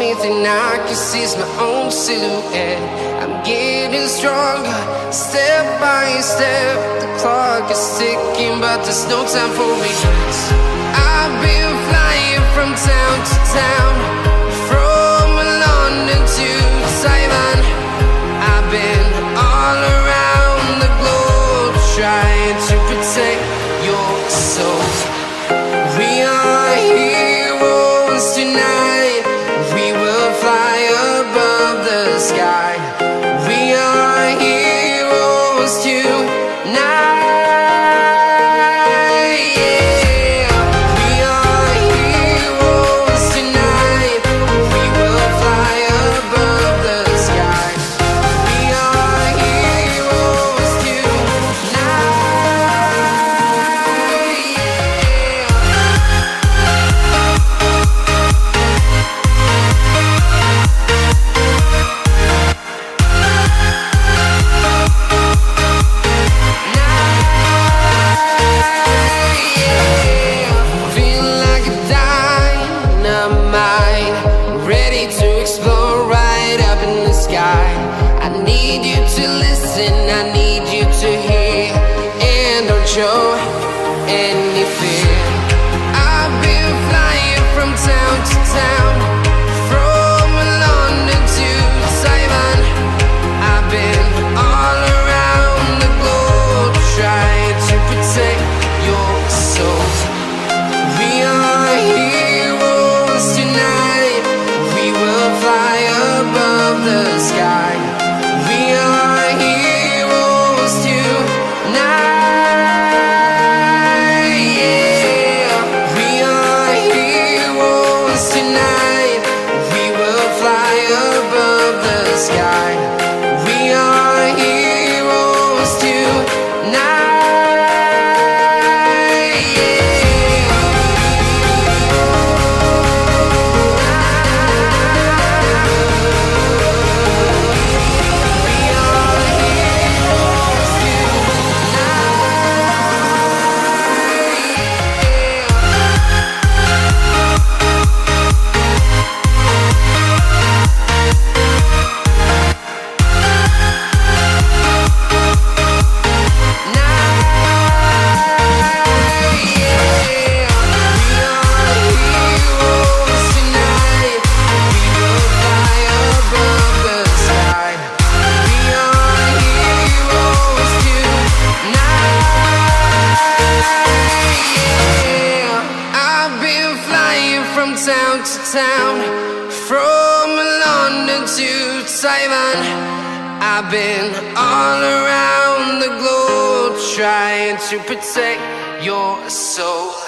only thing I can see is my own silhouette. I'm getting stronger, step by step. The clock is ticking, but there's no time for me. I've been flying from town to town, from London to Taiwan. I've been all around the globe, trying to protect your soul. We are heroes tonight. We will fly above the sky. We are heroes tonight. I've been all around the globe trying to protect your soul.